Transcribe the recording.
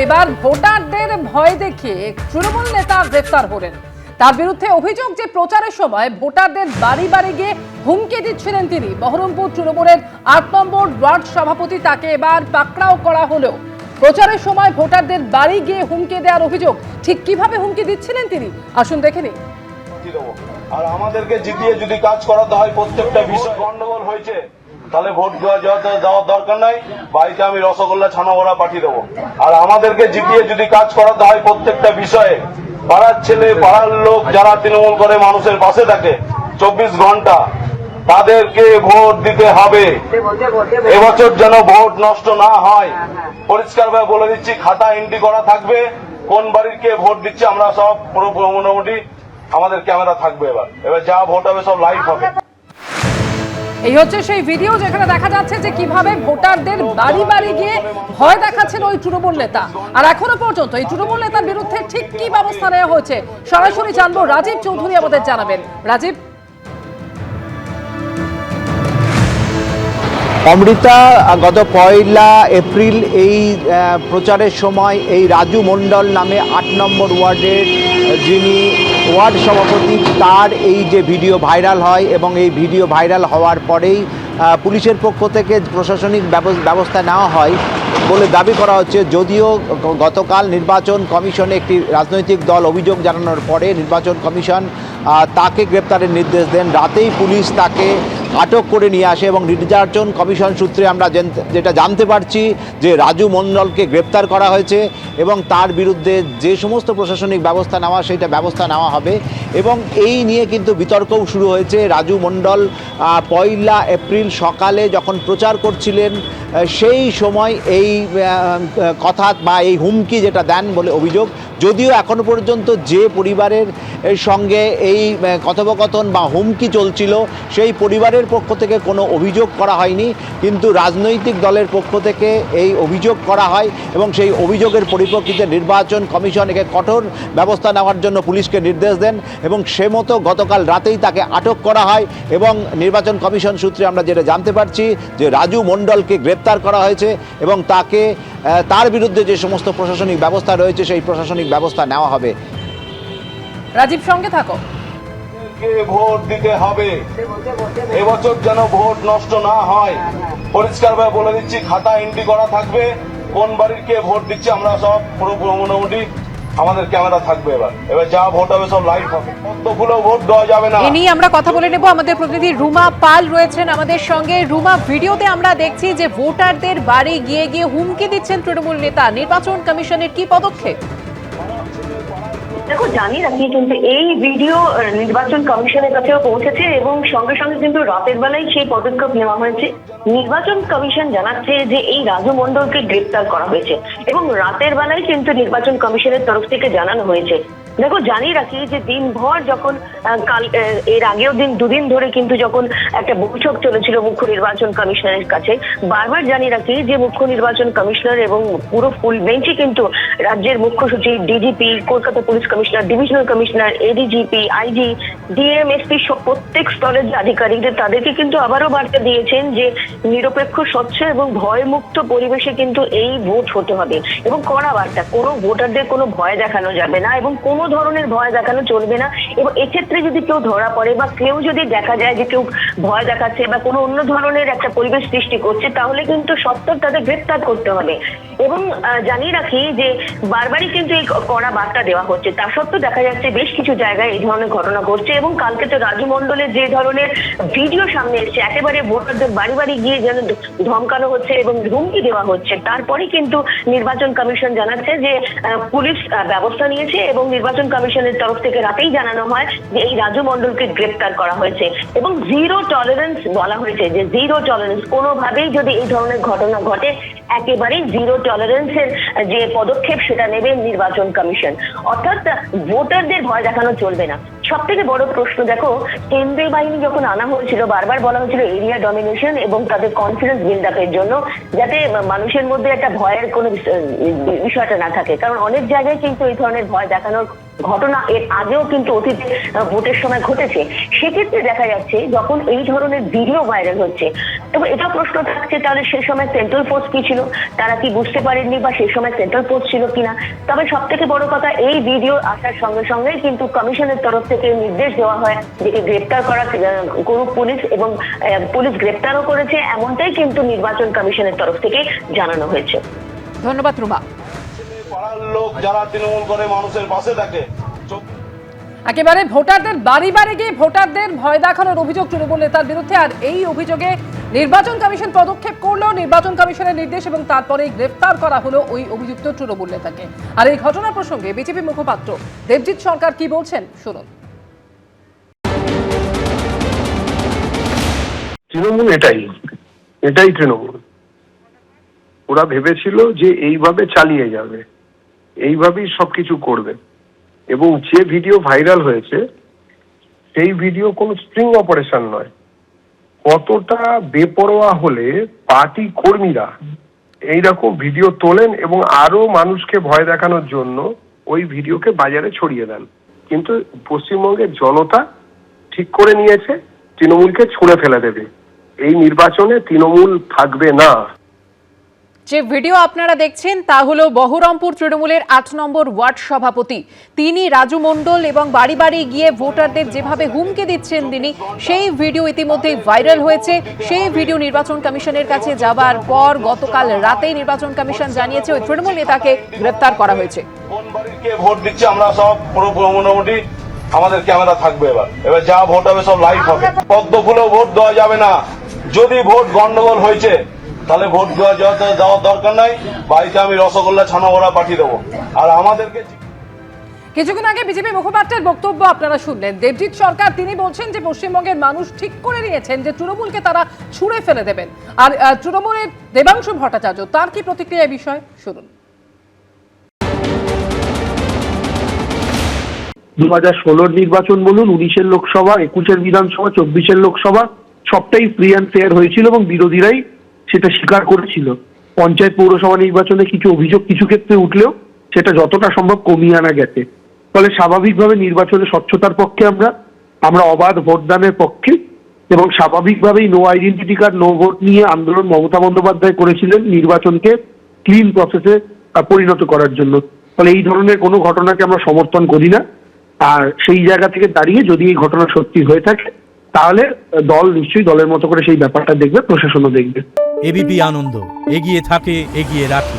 এবার ভোটারদের ভয় দেখিয়ে তৃণমূল নেতা গ্রেফতার হলেন। তার বিরুদ্ধে অভিযোগ যে প্রচারের সময় ভোটারদের বাড়ি বাড়ি গিয়ে হুমকি দিচ্ছিলেন তিনি। বহরমপুর তৃণমূলের ৮ নম্বর ওয়ার্ড সভাপতি, তাকে এবার পাকড়াও করা হলো। প্রচারের সময় ভোটারদের বাড়ি গিয়ে হুমকি দেওয়ার অভিযোগ। ঠিক কিভাবে হুমকি দিচ্ছিলেন তিনি, আসুন দেখে নিন। আর আমাদেরকে জিতিয়ে যদি কাজ করাতে হয়, প্রত্যেকটা বিষয় গন্ডগোল হয়েছে, তাহলে ভোট দেওয়ার দরকার নাই, বাড়িতে আমি রসগোল্লা ছানা বড়া পাঠিয়ে দেবো। আর আমাদেরকে জিতিয়ে যদি কাজ করাতে হয় প্রত্যেকটা বিষয়ে, পাড়ার ছেলে পাড়ার লোক যারা তৃণমূল করে মানুষের পাশে থাকে 24 ঘন্টা, তাদেরকে ভোট দিতে হবে। এবছর যেন ভোট নষ্ট না হয়, পরিষ্কার ভাবে বলে দিচ্ছি, খাতা এন্ট্রি করা থাকবে, কোন বাড়ির কে ভোট দিচ্ছে আমরা সব পুরো মোটামুটি আমাদের ক্যামেরা থাকবে। এবার যা ভোট হবে সব লাইভ হবে। এই হচ্ছে সেই ভিডিও যেখানে দেখা যাচ্ছে যে কিভাবে ভোটারদের বাড়ি বাড়ি গিয়ে ভয় দেখাচ্ছেন ওই তৃণমূল নেতা। আর এখনো পর্যন্ত এই তৃণমূল নেতার বিরুদ্ধে ঠিক কি ব্যবস্থা নেওয়া হয়েছে সরাসরি জানবো। রাজীব চৌধুরী আমাদের জানাবেন। রাজীব। অমৃতা, গত 1 এপ্রিল এই প্রচারের সময় এই রাজু মণ্ডল নামে ৮ নম্বর ওয়ার্ডের যিনি ওয়ার্ড সভাপতি, তার এই যে ভিডিও ভাইরাল হয় এবং এই ভিডিও ভাইরাল হওয়ার পরেই পুলিশের পক্ষ থেকে প্রশাসনিক ব্যবস্থা নেওয়া হয় বলে দাবি করা হচ্ছে। যদিও গতকাল নির্বাচন কমিশনে একটি রাজনৈতিক দল অভিযোগ জানানোর পরে নির্বাচন কমিশন তাকে গ্রেপ্তারের নির্দেশ দেন। রাতেই পুলিশ তাকে আটক করে নিয়ে আসে এবং নির্বাচন কমিশন সূত্রে আমরা যেটা জানতে পারছি যে রাজু মণ্ডলকে গ্রেপ্তার করা হয়েছে এবং তার বিরুদ্ধে যে সমস্ত প্রশাসনিক ব্যবস্থা নেওয়া সেইটা ব্যবস্থা নেওয়া হবে। এবং এই নিয়ে কিন্তু বিতর্কও শুরু হয়েছে। রাজু মণ্ডল 1 এপ্রিল সকালে যখন প্রচার করছিলেন সেই সময় এই কথা বা এই হুমকি যেটা দেন বলে অভিযোগ। যদিও এখনো পর্যন্ত যে পরিবারের সঙ্গে এই কথোপকথন বা হুমকি চলছিল সেই পরিবারের পক্ষ থেকে কোনো অভিযোগ করা হয়নি, কিন্তু রাজনৈতিক দলের পক্ষ থেকে এই অভিযোগ করা হয় এবং সেই অভিযোগের পরিপ্রেক্ষিতে নির্বাচন কমিশন একে কঠোর ব্যবস্থা নেওয়ার জন্য পুলিশকে নির্দেশ দেন এবং সে মতো গতকাল রাতেই তাকে আটক করা হয়। এবং নির্বাচন কমিশন সূত্রে আমরা যেটা জানতে পারছি যে রাজু মণ্ডলকে গ্রেপ্তার করা হয়েছে এবং তাকে তার বিরুদ্ধে যে সমস্ত প্রশাসনিক ব্যবস্থা রয়েছে সেই প্রশাসনিক ব্যবস্থা নেওয়া হবে। রাজীব, সঙ্গে থাকো। ভোট দিতে হবে, এবছর যেন ভোট নষ্ট না হয়, পরিষ্কার ভাবে বলে দিচ্ছি, খাতা এন্ট্রি করা থাকবে, কোন বাড়ির কে ভোট দিচ্ছে আমরা সব পুরো মোটামুটি আমাদের ক্যামেরা থাকবে। এবার যা ভোট হবে সব লাইভ হবে, পদ্ম ফুলেও ভোট দেওয়া যাবে না। এ নিয়ে আমরা কথা বলে নেব। আমাদের প্রতিনিধি রুমা পাল রয়েছেন আমাদের সঙ্গে। রুমা, ভিডিওতে আমরা দেখছি যে ভোটারদের বাড়ি গিয়ে গিয়ে হুমকি দিচ্ছেন তৃণমূল নেতা। নির্বাচন কমিশনের কি পদক্ষেপ? দেখো, জানি রাখি কিন্তু এই ভিডিও নির্বাচন কমিশনের কাছেও পৌঁছেছে এবং সঙ্গে সঙ্গে কিন্তু রাতের বেলায় সেই পদক্ষেপ নেওয়া হয়েছে। নির্বাচন কমিশন জানাচ্ছে যে এই রাজু মণ্ডলকে গ্রেপ্তার করা হয়েছে এবং রাতের বেলায় কিন্তু নির্বাচন কমিশনের তরফ থেকে জানানো হয়েছে। দেখো, জানিয়ে রাখি যে দিনভর যখন কাল এর আগেও দুদিন ধরে কিন্তু যখন একটা বৈঠক চলেছিল মুখ্য নির্বাচন কমিশনারের কাছে, বারবার জানিয়ে রাখি যে মুখ্য নির্বাচন কমিশনার এবং পুরো ফুল বেঞ্চে কিন্তু রাজ্যের মুখ্য সচিব, DGP, Kolkata police commissioner, divisional commissioner, ADGP, IG, DM, SP সব প্রত্যেক স্তরের যে আধিকারিকদের তাদেরকে কিন্তু আবারও বার্তা দিয়েছেন যে নিরপেক্ষ, স্বচ্ছ এবং ভয়মুক্ত পরিবেশে কিন্তু এই ভোট হতে হবে এবং কড়া বার্তা, কোনো ভোটারদের কোনো ভয় দেখানো যাবে না এবং কোনো ধরনের ভয় দেখানো চলবে না। এবং এক্ষেত্রে যদি কেউ ধরা পড়ে বা কেউ যদি দেখা যায় যে কেউ ভয় দেখাচ্ছে বা কোনো অন্য ধরনের একটা পরিবেশ সৃষ্টি করছে, তাহলে কিন্তু সত্ত্বর তাদের গ্রেপ্তার করতে হবে। এবং জানিয়ে রাখি যে বারবারই কিন্তু এই কড়া বার্তা দেওয়া হচ্ছে, তা সত্ত্বেও দেখা যাচ্ছে বেশ কিছু জায়গায় এই ধরনের ঘটনা ঘটছে। এবং কালকে তো রাজু মণ্ডলের যে ধরনের ভিডিও সামনে এসছে, একেবারে ভোটারদের বাড়ি বাড়ি গিয়ে যেন ধমকানো হচ্ছে এবং হুমকি দেওয়া হচ্ছে, তারপরে কিন্তু নির্বাচন কমিশন জানাচ্ছে যে পুলিশ ব্যবস্থা নিয়েছে এবং নির্বাচন কমিশনের তরফ থেকে রাতেই জানানো হয় যে এই রাজু মণ্ডলকে গ্রেপ্তার করা হয়েছে এবং জিরো টলারেন্স বলা হয়েছে, যে জিরো টলারেন্স, কোনোভাবেই যদি এই ধরনের ঘটনা ঘটে একেবারেই জিরো টলারেন্সের যে পদক্ষেপ সেটা নেবে নির্বাচন কমিশন। অর্থাৎ ভোটারদের ভয় দেখানো চলবে না। সব থেকে বড় প্রশ্ন, দেখো, কেন্দ্রীয় বাহিনী যখন আনা হয়েছিল বারবার বলা হয়েছিল এরিয়া ডমিনেশন এবং তাদের কনফিডেন্স বিল্ড আপের জন্য, যাতে মানুষের মধ্যে একটা ভয়ের কোনো বিষয়টা না থাকে। কারণ অনেক জায়গায় কিন্তু এই ধরনের ভয় দেখানোর ঘটনা এর আগেও কিন্তু অতীতে ভোটের সময় ঘটেছে। সেক্ষেত্রে দেখা যাচ্ছে যখন এই ধরনের ভিডিও ভাইরাল হচ্ছে এবং এটা প্রশ্ন থাকছে তাহলে সেই সময় সেন্ট্রাল ফোর্স কি ছিল, তারা কি বুঝতে পারেননি বা সেই সময় সেন্ট্রাল ফোর্স ছিল কিনা। তবে সব থেকে বড় কথা, এই ভিডিও আসার সঙ্গে সঙ্গে কিন্তু কমিশনের তরফ থেকে নির্দেশ দেওয়া হয় যে গ্রেপ্তার করা করুক পুলিশ, এবং পুলিশ গ্রেপ্তারও করেছে, এমনটাই কিন্তু নির্বাচন কমিশনের তরফ থেকে জানানো হয়েছে। ধন্যবাদ রুমা। পাড়ার লোক যারা তৃণমূল করে মানুষের পাশে থাকে, একেবারে ভোটারদের বাড়ি বাড়ি গিয়ে ভোটারদের ভয় দেখানোর অভিযোগ তৃণমূল নেতার বিরুদ্ধে। আর এই অভিযোগে নির্বাচন কমিশন পদক্ষেপ করলো, নির্বাচন কমিশনের নির্দেশ এবং তারপরে গ্রেফতার করা হলো ওই অভিযুক্ত তৃণমূল নেতাকে। আর এই ঘটনা প্রসঙ্গে বিজেপি মুখপাত্র দেবজিৎ সরকার কি বলছেন শুনুন। তৃণমূল এটাই তৃণমূল। ওরা ভেবেছিল যে এইভাবে চালিয়ে যাবে, এইভাবেই সবকিছু করবে। এবং যে ভিডিও ভাইরাল হয়েছে সেই ভিডিও কোনো স্ট্রিং অপারেশন নয়। কতটা বেপরোয়া হলে পার্টি কর্মীরা এইরকম ভিডিও তোলেন এবং আরো মানুষকে ভয় দেখানোর জন্য ওই ভিডিওকে বাজারে ছড়িয়ে দেন। কিন্তু পশ্চিমবঙ্গের জনতা ঠিক করে নিয়েছে তৃণমূলকে ছুঁড়ে ফেলে দেবে। এই নির্বাচনে তৃণমূল থাকবে না। যে ভিডিও আপনারা দেখছেন তা হলো বহরমপুর তৃণমূলের ৮ নম্বর ওয়ার্ড সভাপতি, তিনি রাজু মণ্ডল, এবং বাড়ি বাড়ি গিয়ে ভোটারদের যেভাবে হুমকি দিচ্ছেন তিনি, সেই ভিডিও ইতিমধ্যে ভাইরাল হয়েছে। সেই ভিডিও নির্বাচন কমিশনের কাছে যাবার পর গতকাল রাতেই নির্বাচন কমিশন জানিয়েছে ওই তৃণমূল নেতাকে গ্রেফতার করা হয়েছে। কোন বাড়ির কে ভোট দিচ্ছে আমরা সব পুরো মোটামুটি আমাদের ক্যামেরা থাকবে। এবার যা ভোট হবে সব লাইভ হবে। পদ্ম ফুলেও ভোট দেওয়া যাবে না। যদি ভোট গন্ডগোল হয়েছে তাহলে ভোট দেওয়ার দরকার নাই, বাড়িতে আমি রসগোল্লা ছানা বড়া পাঠিয়ে দেবো। আর আমাদেরকে কিছুক্ষণ আগে বিজেপি মুখপাত্রের বক্তব্য আপনারা শুনলেন। দেবজিৎ সরকার তিনি বলছেন যে পশ্চিমবঙ্গের মানুষ ঠিক করে নিয়েছেন যে তৃণমূলকে তারা ছুঁড়ে ফেলে দেবেন। আর তৃণমূলের দেবাংশু ভট্টাচার্য তার কি প্রতিক্রিয়া এই বিষয়ে শুনুন। 2016 নির্বাচন বলুন, 19-এর লোকসভা, 21-এর বিধানসভা, 24-এর লোকসভা, সবটাই ফ্রি অ্যান্ড ফেয়ার হয়েছিল এবং বিরোধীরাই সেটা স্বীকার করেছিল। পঞ্চায়েত পৌরসভা নির্বাচনে কিছু অভিযোগ কিছু ক্ষেত্রে উঠলেও সেটা যতটা সম্ভব কমিয়ে আনা গেছে। ফলে স্বাভাবিকভাবে নির্বাচনে স্বচ্ছতার পক্ষে আমরা অবাধ ভোটদানের পক্ষে, এবং স্বাভাবিকভাবেই no identity card no vote নিয়ে আন্দোলন মমতা বন্দ্যোপাধ্যায় করেছিলেন নির্বাচনকে ক্লিন প্রসেসে পরিণত করার জন্য। ফলে এই ধরনের কোনো ঘটনাকে আমরা সমর্থন করি না। আর সেই জায়গা থেকে দাঁড়িয়ে যদি এই ঘটনা সত্যি হয়ে থাকে তাহলে দল নিশ্চয়ই দলের মতো করে সেই ব্যাপারটা দেখবে, প্রশাসনও দেখবে। এবিপি আনন্দ, এগিয়ে থাকে, এগিয়ে রাখে।